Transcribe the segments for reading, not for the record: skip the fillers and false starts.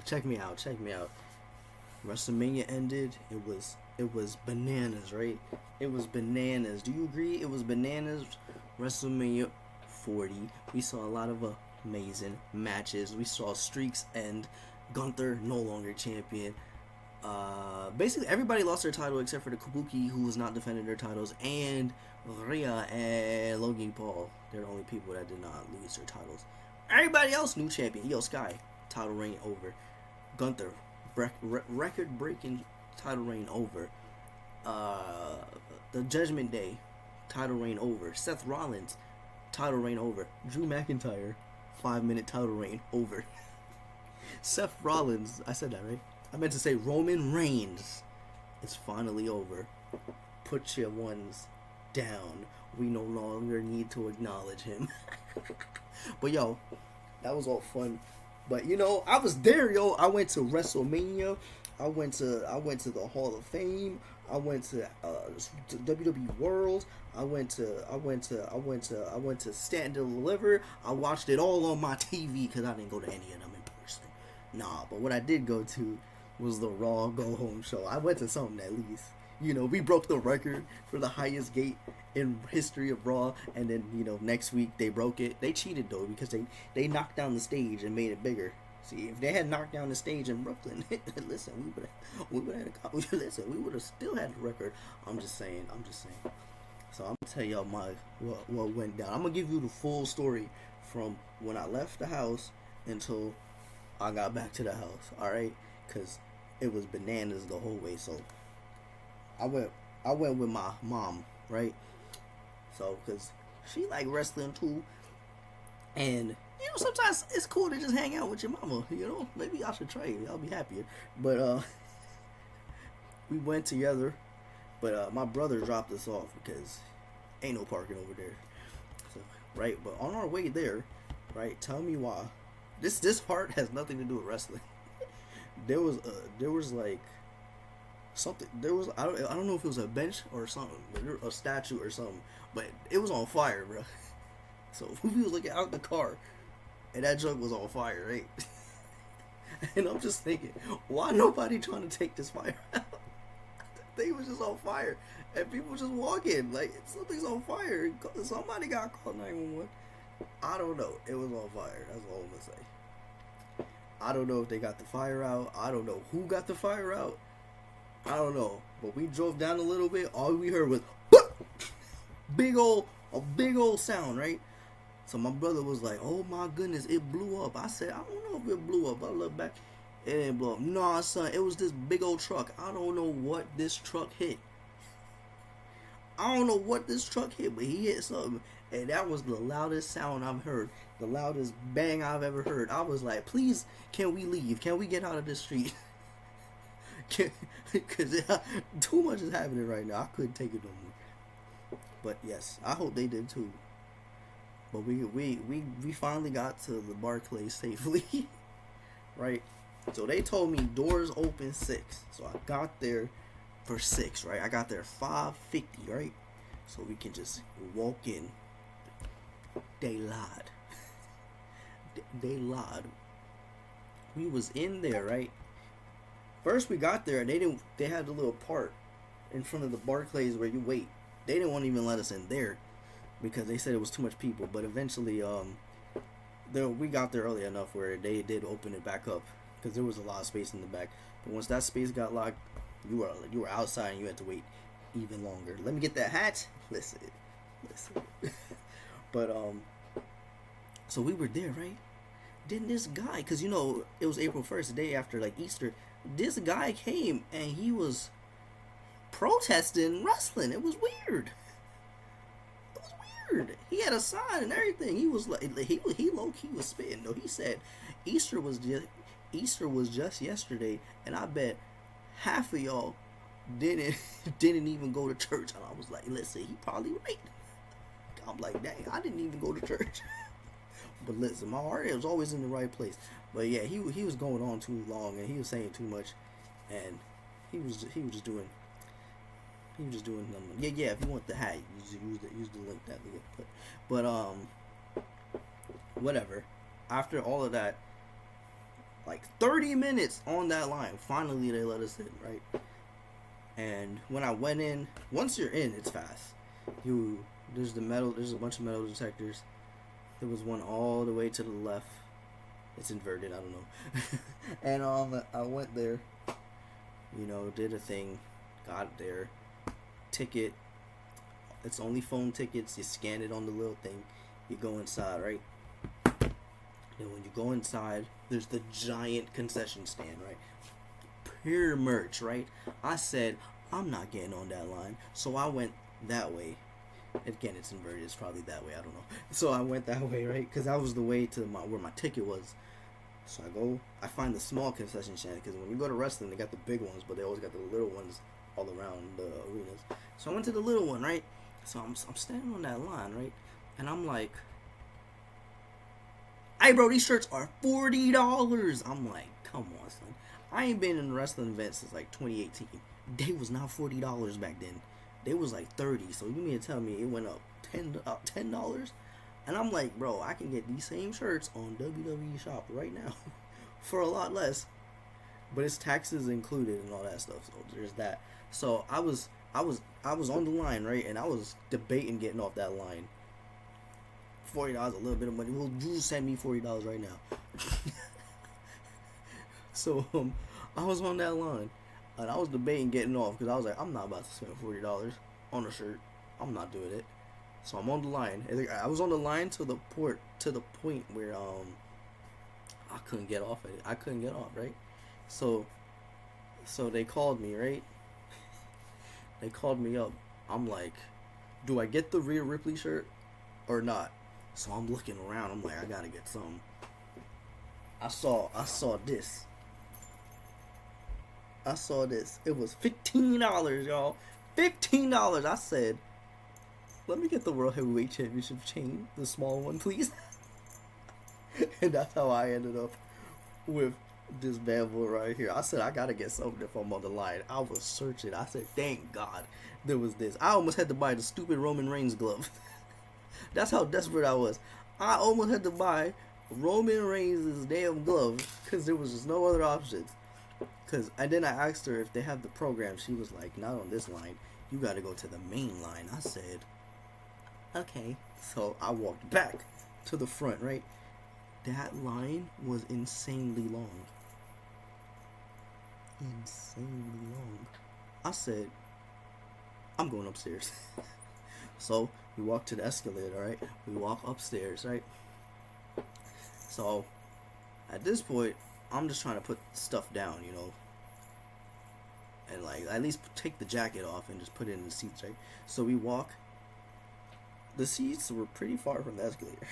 check me out. WrestleMania ended. It was bananas, right? It was bananas. Do you agree? It was bananas. WrestleMania 40. We saw a lot of amazing matches. We saw streaks end. Gunther no longer champion. Basically everybody lost their title except for the Kabuki, who was not defending their titles, and Rhea and Logan Paul. They're the only people that did not lose their titles. Everybody else new champion. Io Sky, title reign over. Gunther, record breaking title reign over. The Judgment Day, title reign over. Seth Rollins, title reign over. Drew McIntyre, 5-minute title reign over. Seth Rollins, I said that right? I meant to say Roman Reigns. It's finally over. Put your ones down. We no longer need to acknowledge him. But yo, that was all fun. But you know, I was there, yo. I went to WrestleMania. I went to the Hall of Fame. I went to WWE World. I went to Stand and Deliver. I watched it all on my TV because I didn't go to any of them in person. Nah, but what I did go to was the Raw Go Home show. I went to something at least. You know, we broke the record for the highest gate in history of Raw, and then, you know, next week they broke it. They cheated though because they knocked down the stage and made it bigger. See, if they had knocked down the stage in Brooklyn, listen, we would have still had the record. I'm just saying. So I'm gonna tell y'all what went down. I'm gonna give you the full story from when I left the house until I got back to the house. All right, because it was bananas the whole way. So I went with my mom, right? So because she like wrestling too, and you know sometimes it's cool to just hang out with your mama. You know, maybe I should try it. I'll be happier. But we went together, but my brother dropped us off because ain't no parking over there. So, right, but on our way there, right? Tell me why. This part has nothing to do with wrestling. There was like something. I don't know if it was a bench or something, but a statue or something. But it was on fire, bro. So we was looking out the car, and that junk was on fire, right? And I'm just thinking, why nobody trying to take this fire out? The thing was just on fire, and people just walking like something's on fire. Somebody got called 911. I don't know. It was on fire. That's all I'm gonna say. I don't know if they got the fire out. I don't know who got the fire out. I don't know. But we drove down a little bit. All we heard was a big old sound, right? So my brother was like, "Oh my goodness, it blew up." I said, "I don't know if it blew up." I looked back, it didn't blow up. Nah, son, it was this big old truck. I don't know what this truck hit. But he hit something, and that was the loudest sound I've heard, the loudest bang I've ever heard. I was like, "Please, can we leave? Can we get out of this street?" Because too much is happening right now. I couldn't take it no more. But yes, I hope they did too. But we finally got to the Barclays safely, right? So they told me doors open 6. So I got there for 6, right? I got there 5:50, right? So we can just walk in. They lied. They lied. We was in there, right? First we got there and they had the little part in front of the Barclays where you wait. They didn't want to even let us in there because they said it was too much people. But eventually, we got there early enough where they did open it back up because there was a lot of space in the back. But once that space got locked, you were outside and you had to wait even longer. Let me get that hat. Listen. But so we were there, right? Then this guy, because you know it was April 1st, the day after like Easter. This guy came and he was protesting wrestling. It was weird. He had a sign and everything. He was like, he low key was spitting though. He said Easter was just yesterday, and I bet half of y'all didn't even go to church. And I was like, listen, he probably right. I'm like, dang, I didn't even go to church. But listen, my heart was always in the right place. But yeah, he was going on too long and he was saying too much, and he was just doing. Yeah. If you want the hat, use the link that we put. But whatever. After all of that, like 30 minutes on that line. Finally, they let us in, right? And when I went in, once you're in, it's fast. There's a bunch of metal detectors. There was one all the way to the left. It's inverted, I don't know. And I went there, did a thing, got there, ticket. It's only phone tickets. You scan it on the little thing. You go inside, right? And when you go inside, there's the giant concession stand, right? Pure merch, right? I said, I'm not getting on that line. So I went that way. Again, it's inverted. It's probably that way. I don't know. So I went that way, right? Because that was the way to where my ticket was. So I find the small concession stand. Because when you go to wrestling, they got the big ones, but they always got the little ones all around the arenas. So I went to the little one, right? So I'm standing on that line, right? And I'm like, hey, bro, these shirts are $40. I'm like, come on, son. I ain't been in a wrestling event since like 2018. They was not $40 back then. They was like 30. So you mean to tell me it went up $10? And I'm like, bro, I can get these same shirts on WWESHOP right now for a lot less. But it's taxes included and all that stuff. So there's that. So I was on the line, right? And I was debating getting off that line. $40, a little bit of money. Well, you send me $40 right now. So I was on that line, and I was debating getting off because I was like, I'm not about to spend $40 on a shirt. I'm not doing it. So I'm on the line. I was on the line to the point where I couldn't get off it. I couldn't get off, right? So they called me, right? They called me up. I'm like, do I get the Rhea Ripley shirt or not? So I'm looking around. I'm like, I gotta get something. I saw this. It was $15, y'all. $15. I said, let me get the World Heavyweight Championship chain, the small one, please. And that's how I ended up with this bad boy right here. I said, I gotta get something if I'm on the line. I was searching. I said, thank God there was this. I almost had to buy the stupid Roman Reigns glove. That's how desperate I was. I almost had to buy Roman Reigns' damn glove because there was just no other options. And then I asked her if they have the program. She was like, not on this line. You got to go to the main line. I said, okay. So I walked back to the front, right? That line was insanely long. Insanely long. I said, I'm going upstairs. So we walk to the escalator, right? We walk upstairs, right? So at this point, I'm just trying to put stuff down, and like at least take the jacket off and just put it in the seats, right? So we walk. The seats were pretty far from the escalator,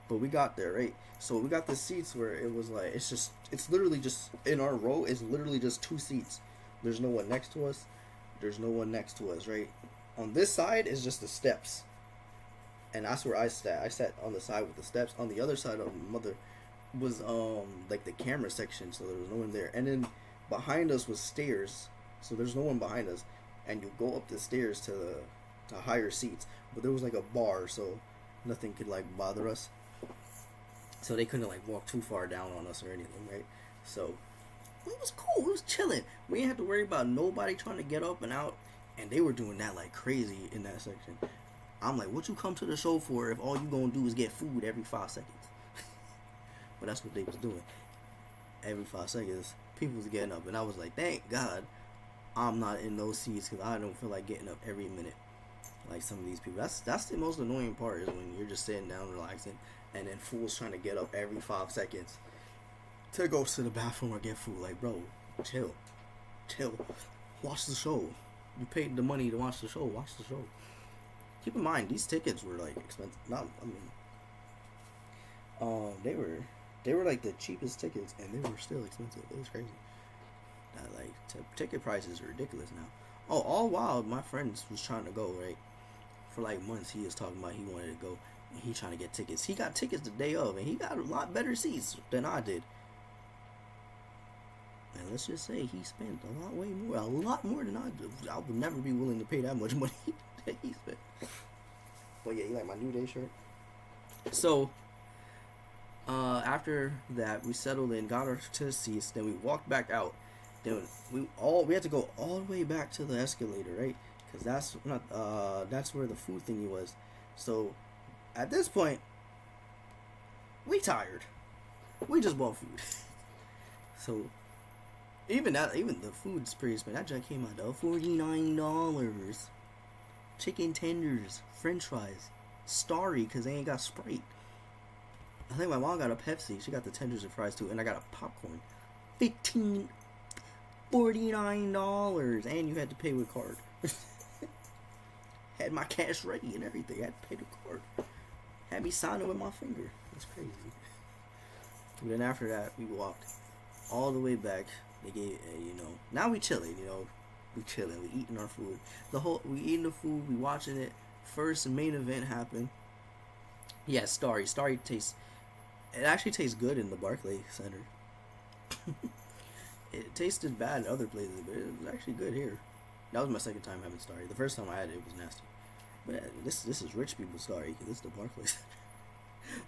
but we got there, right? So we got the seats where it was like it's literally just in our row. It's literally just two seats. There's no one next to us. There's no one next to us, right? On this side is just the steps, and that's where I sat. I sat on the side with the steps. On the other side of the mother was like the camera section, so there was no one there. And then behind us was stairs, so there's no one behind us. And you go up the stairs to higher seats, but there was like a bar, so nothing could like bother us. So they couldn't like walk too far down on us or anything, right? So it was cool. It was chilling. We didn't have to worry about nobody trying to get up and out. And they were doing that like crazy in that section. I'm like, what you come to the show for if all you gonna do is get food every 5 seconds? But that's what they was doing. Every 5 seconds, people was getting up. And I was like, thank God I'm not in those seats because I don't feel like getting up every minute like some of these people. That's the most annoying part is when you're just sitting down relaxing and then fools trying to get up every 5 seconds to go to the bathroom or get food. Like, bro, chill. Watch the show. You paid the money to watch the show. Watch the show. Keep in mind, these tickets were like expensive. They were like the cheapest tickets, and they were still expensive. It was crazy. Ticket prices are ridiculous now. Oh, all while my friend was trying to go, right? For like months, he was talking about he wanted to go, and he trying to get tickets. He got tickets the day of, and he got a lot better seats than I did. And let's just say he spent a lot more than I did. I would never be willing to pay that much money that he spent. But yeah, you like my New Day shirt? So After that, we settled in, got our to the seats. Then we walked back out. Then we had to go all the way back to the escalator, right? Because that's where the food thingy was. So at this point, we tired. We just bought food. So even the food's pretty expensive. That junk came out though, $49. Chicken tenders, French fries, Starry because they ain't got Sprite. I think my mom got a Pepsi. She got the tenders and fries too, and I got a popcorn. $49, and you had to pay with card. Had my cash ready and everything. I had to pay the card. Had me sign it with my finger. That's crazy. And then after that, we walked all the way back. They gave, now we chilling. We chilling. We eating our food. We eating the food. We watching it. First main event happened. Yeah, Starry. Starry tastes. It actually tastes good in the Barclays Center. It tasted bad in other places, but it was actually good here. That was my second time having Starry. The first time I had it, it was nasty. But this is rich people Starry, because this is the Barclays Center.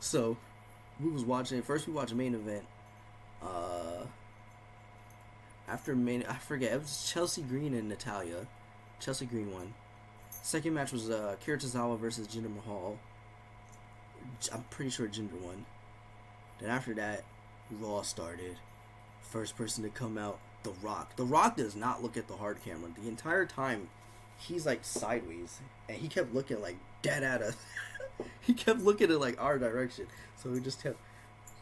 So we was watching. First, we watched the main event. After I forget. It was Chelsea Green and Natalia. Chelsea Green won. Second match was Kira Tozawa versus Jinder Mahal. I'm pretty sure Jinder won. Then after that, Raw started. First person to come out, The Rock. The Rock does not look at the hard camera. The entire time, he's like sideways. And he kept looking like dead at us. He kept looking in like our direction. So we just kept...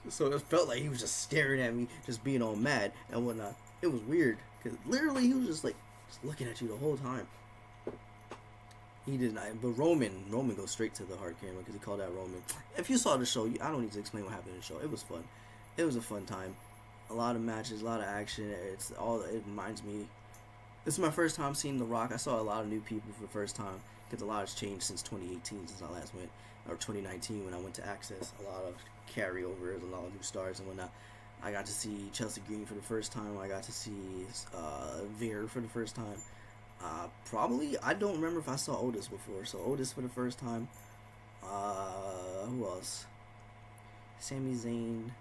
So it felt like he was just staring at me, just being all mad and whatnot. It was weird. Because literally he was just like, just looking at you the whole time. He did not, but Roman goes straight to the hard camera because he called out Roman. If you saw the show, I don't need to explain what happened in the show. It was fun. It was a fun time. A lot of matches, a lot of action. It reminds me. This is my first time seeing The Rock. I saw a lot of new people for the first time because a lot has changed since 2018, since I last went, or 2019 when I went to Access. A lot of carryovers, a lot of new stars and whatnot. I got to see Chelsea Green for the first time. I got to see Veer for the first time. Probably, I don't remember if I saw Otis before. So Otis for the first time. Who else? Sami Zayn,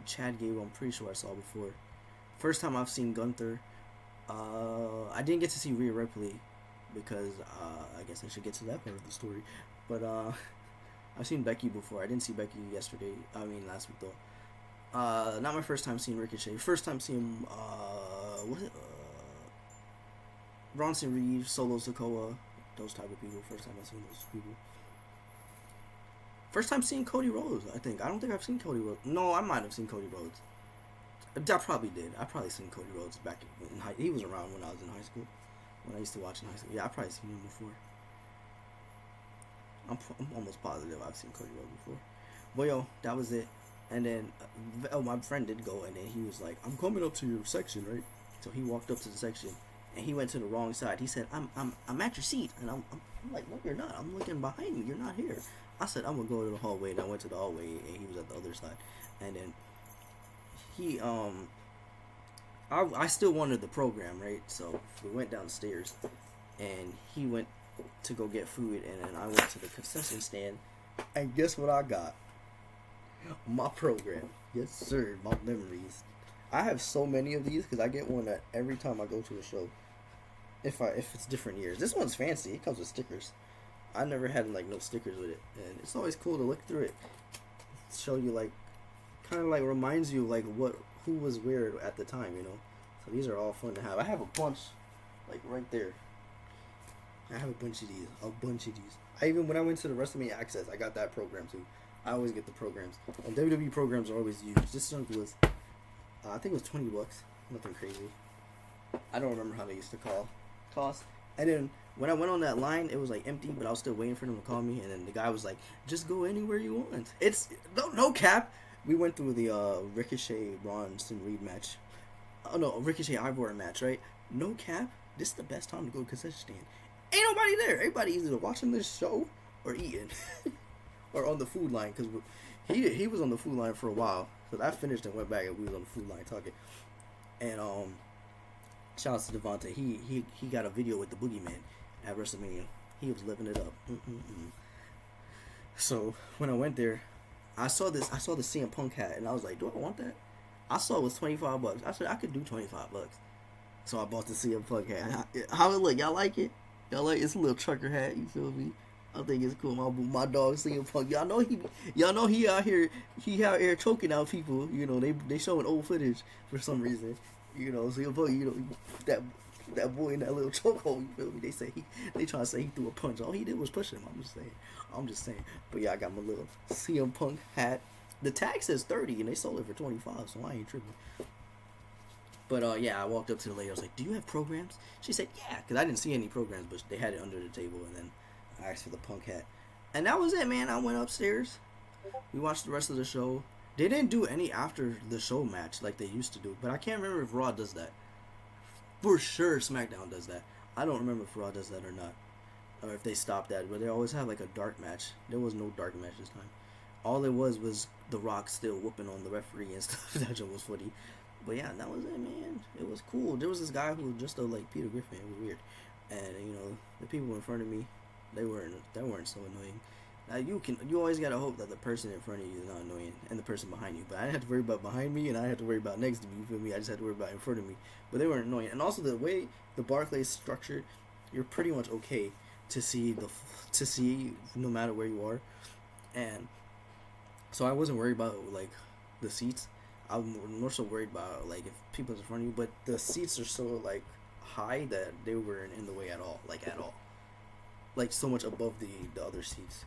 Chad Gable. I'm pretty sure I saw before. First time I've seen Gunther. I didn't get to see Rhea Ripley because I guess I should get to that part of the story. But I've seen Becky before. I didn't see Becky last week though. Not my first time seeing Ricochet. First time seeing Bronson Reed, Solo Sikoa, those type of people. First time I've seen those people. First time seeing Cody Rhodes, I think. I don't think I've seen Cody Rhodes. No, I might have seen Cody Rhodes. I probably did. I probably seen Cody Rhodes back in high. He was around when I was in high school. When I used to watch in high school. Yeah, I probably seen him before. I'm almost positive I've seen Cody Rhodes before. But yo, that was it. And then my friend did go, and then he was like, "I'm coming up to your section, right?" So he walked up to the section. And he went to the wrong side. He said, I'm at your seat. And I'm like, no, you're not. I'm looking behind you. You're not here. I said, I'm going to go to the hallway. And I went to the hallway, and he was at the other side. And then he, I still wanted the program, right? So we went downstairs, and he went to go get food. And then I went to the concession stand. And guess what I got? My program. Yes, sir. My memories. I have so many of these because I get one every time I go to a show. If it's different years. This one's fancy. It comes with stickers. I never had no stickers with it, and it's always cool to look through it. Show you kind of reminds you who was where at the time, So these are all fun to have. I have a bunch, right there. I have a bunch of these. When I went to the WrestleMania Access, I got that program too. I always get the programs, and WWE programs are always used. This junk was. I think it was $20. Nothing crazy. I don't remember how they used to cost. And then when I went on that line, it was empty, but I was still waiting for them to call me. And then the guy was like, "Just go anywhere you want." It's no cap. We went through the Ricochet Bronson Reed match. Oh no, Ricochet Ivor match, right? No cap. This is the best time to go to concession stand. Ain't nobody there. Everybody either watching this show or eating, or on the food line because he was on the food line for a while. Because I finished and went back and we was on the food line talking. And shout out to Devontae. He got a video with the Boogeyman at WrestleMania. He was living it up. So when I went there, I saw the CM Punk hat, and I was like, do I want that? I saw it was $25. I said I could do $25. So I bought the CM Punk hat. How it look? Y'all like it? Y'all like it's a little trucker hat. You feel me? I think it's cool. My dog CM Punk. Y'all know he out here choking out people. You know they showing old footage for some reason. You know CM Punk. You know that boy in that little chokehold. You feel me? They try to say he threw a punch. All he did was push him. I'm just saying. But yeah, I got my little CM Punk hat. The tag says 30 and they sold it for 25, so I ain't tripping. But yeah, I walked up to the lady. I was like, "Do you have programs?" She said, "Yeah," because I didn't see any programs, but they had it under the table. And then I asked for the Punk hat, and that was it, man. I went upstairs. We watched the rest of the show. They didn't do any after the show match like they used to do, but I can't remember if Raw does that. For sure, SmackDown does that. I don't remember if Raw does that or not, or if they stopped that. But they always have like a dark match. There was no dark match this time. All it was The Rock still whooping on the referee and stuff. That joke was funny. But yeah, that was it, man. It was cool. There was this guy who was just like Peter Griffin. It was weird, and you know the people in front of me, they weren't so annoying. You always gotta hope that the person in front of you is not annoying and the person behind you. But I didn't have to worry about behind me, and I didn't have to worry about next to me. You feel me? I just had to worry about in front of me. But they weren't annoying, and also the way the Barclays structured, you're pretty much okay to see no matter where you are, and so I wasn't worried about like the seats. I'm more so worried about like if people's in front of you, but the seats are so like high that they weren't in the way at all, like so much above the other seats.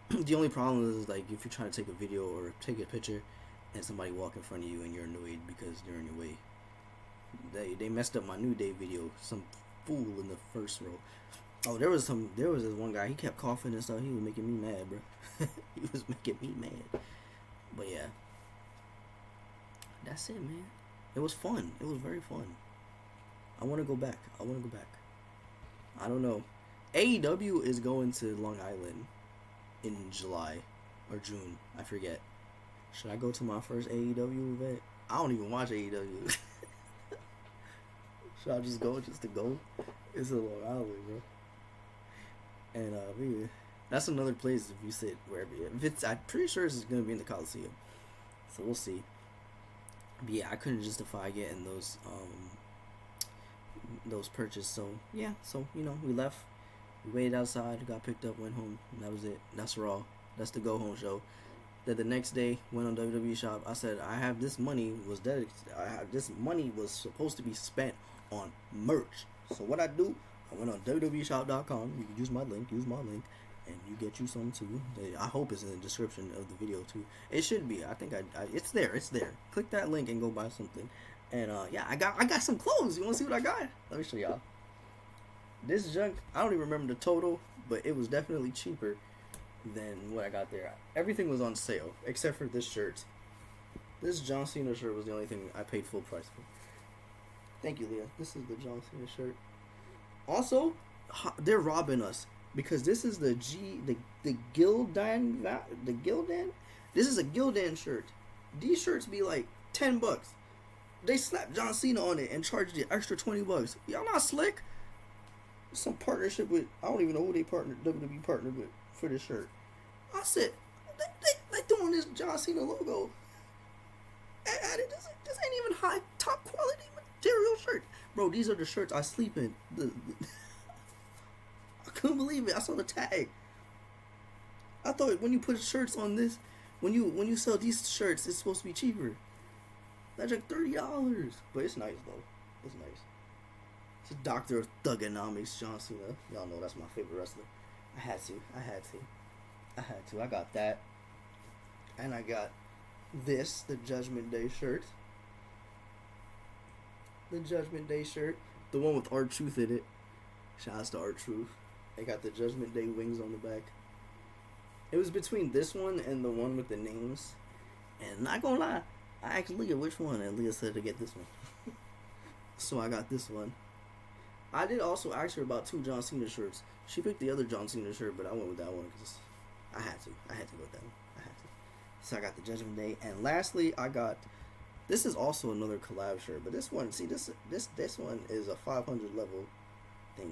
The only problem is like if you're trying to take a video or take a picture, and somebody walk in front of you and you're annoyed because they're in your way. They messed up my New Day video. Some fool in the first row. Oh, there was this one guy. He kept coughing and stuff. He was making me mad, bro. He was making me mad. But yeah. That's it, man. It was fun. It was very fun. I want to go back. I don't know. AEW is going to Long Island in July or June. I forget. Should I go to my first AEW event? I don't even watch AEW. Should I just go to go? It's a Long Island, bro. And yeah, that's another place if you sit wherever. If it's, I'm pretty sure it's gonna be in the Coliseum. So we'll see. But yeah, I couldn't justify getting those purchases. So yeah, so you know, we left, we waited outside, got picked up, went home, and that was it. That's Raw. That's the go home show. That the next day went on WWESHOP. I said I have this money this money was supposed to be spent on merch. So what I do, I went on WWEShop.com. You can use my link, and you get you some too. I hope it's in the description of the video too. It should be. I think it's there. It's there. Click that link and go buy something. And yeah, I got some clothes. You want to see what I got? Let me show y'all. This junk, I don't even remember the total, but it was definitely cheaper than what I got there. Everything was on sale except for this shirt. This John Cena shirt was the only thing I paid full price for. Thank you, Leah. This is the John Cena shirt. Also, they're robbing us because this is the Gildan. This is a Gildan shirt. These shirts be like $10. They slapped John Cena on it and charged the extra $20. Y'all not slick. Some partnership with, I don't even know who WWE partnered with for this shirt. I said they doing this John Cena logo. And this ain't even high top quality material shirt, bro. These are the shirts I sleep in. I couldn't believe it. I saw the tag. I thought when you put shirts on this, when you sell these shirts, it's supposed to be cheaper. That's like $30, but it's nice though. It's nice. It's a Doctor of Thugonomics, John Cena. Y'all know that's my favorite wrestler. I had to. I got that, and I got this, the Judgment Day shirt. The Judgment Day shirt, the one with R-Truth in it. Shout out to R-Truth. They got the Judgment Day wings on the back. It was between this one and the one with the names. And not gonna lie, I asked Leah which one, and Leah said to get this one. So I got this one. I did also ask her about 2 John Cena shirts. She picked the other John Cena shirt, but I went with that one because I had to. I had to go with that one. I had to. So I got the Judgment Day. And lastly, I got... This is also another collab shirt, but this one, see, this one is a 500 level thing.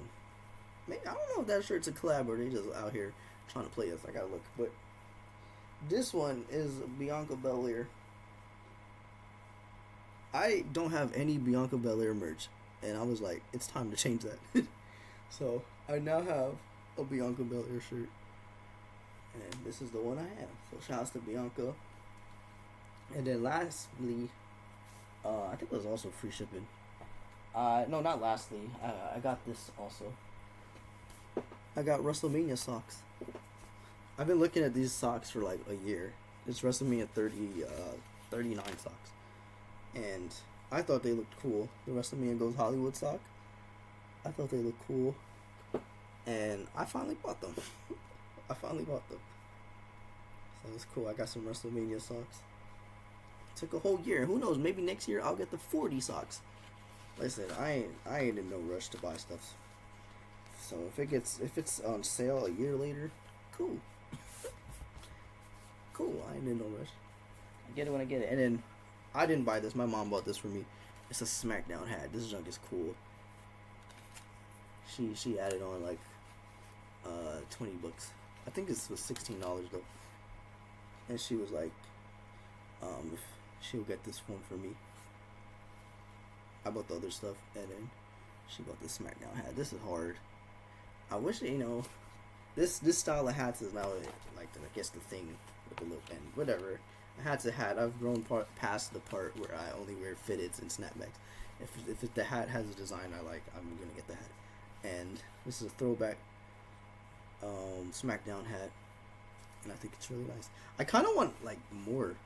Maybe, I don't know if that shirt's a collab or they just out here trying to play us. I gotta look, but This one is Bianca Belair. I don't have any Bianca Belair merch, and I was like, it's time to change that. So I now have a Bianca Belair shirt, and this is the one I have. So shout outs to Bianca. And then lastly, I think it was also free shipping. No, not lastly. I got this also. I got WrestleMania socks. I've been looking at these socks for like a year. It's WrestleMania 39 socks. And I thought they looked cool. The WrestleMania Goes Hollywood sock. I thought they looked cool. And I finally bought them. So it's cool. I got some WrestleMania socks. Took a whole year. Who knows? Maybe next year I'll get the 40 socks. Like I said, I ain't in no rush to buy stuff. So if it's on sale a year later, cool. Cool. I ain't in no rush. I get it when I get it. And then I didn't buy this. My mom bought this for me. It's a SmackDown hat. This junk is cool. She added on like $20. I think this was $16 though. And she was like, if she'll get this one for me. I bought the other stuff, and then she bought this SmackDown hat. This is hard. I wish, this style of hats is now like I guess the thing with the look and whatever. A hat's a hat. I've grown past the part where I only wear fitteds and snapbacks. If the hat has a design I like, I'm gonna get the hat. And this is a throwback SmackDown hat, and I think it's really nice. I kind of want like more,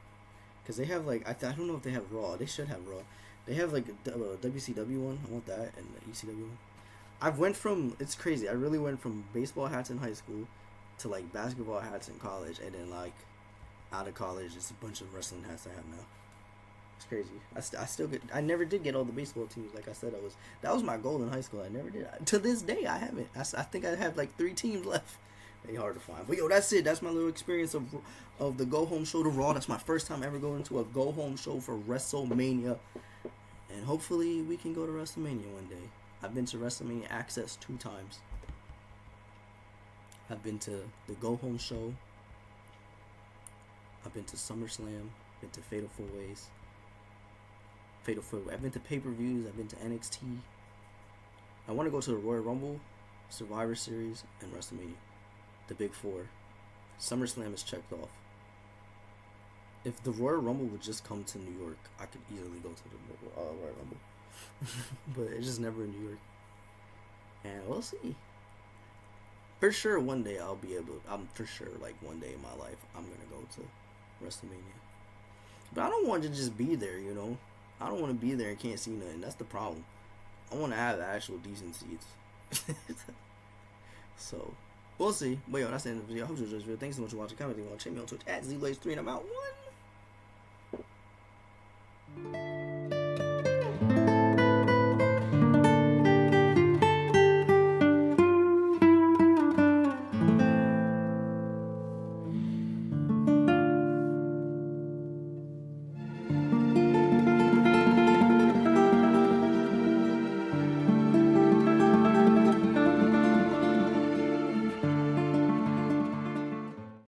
because they have like I don't know if they have Raw. They should have Raw. They have like a WCW one. I want that, and the ECW one. It's crazy. I really went from baseball hats in high school to like basketball hats in college, and then like out of college, it's a bunch of wrestling hats I have now. It's crazy. I never did get all the baseball teams. Like I said, that was my goal in high school. I never did. To this day, I haven't. I think I have like 3 teams left. They hard to find. But yo, that's it. That's my little experience of the go home show to Raw. That's my first time ever going to a go home show for WrestleMania. And hopefully we can go to WrestleMania one day. I've been to WrestleMania Access 2 times. I've been to the Go Home Show. I've been to SummerSlam. Been to Fatal 4-Ways. I've been to pay-per-views. I've been to NXT. I want to go to the Royal Rumble, Survivor Series, and WrestleMania. The Big 4. SummerSlam is checked off. If the Royal Rumble would just come to New York, I could easily go to the Royal Rumble. But it's just never in New York. And we'll see. For sure, one day for sure, like one day in my life, I'm going to go to WrestleMania. But I don't want to just be there, I don't want to be there and can't see nothing. That's the problem. I want to have actual decent seats. So, we'll see. But yo, that's the end of the video. I hope you enjoyed this video. Thanks so much for watching. Comment if you want to check me on Twitch at ZBlaze3, and I'm out. One more.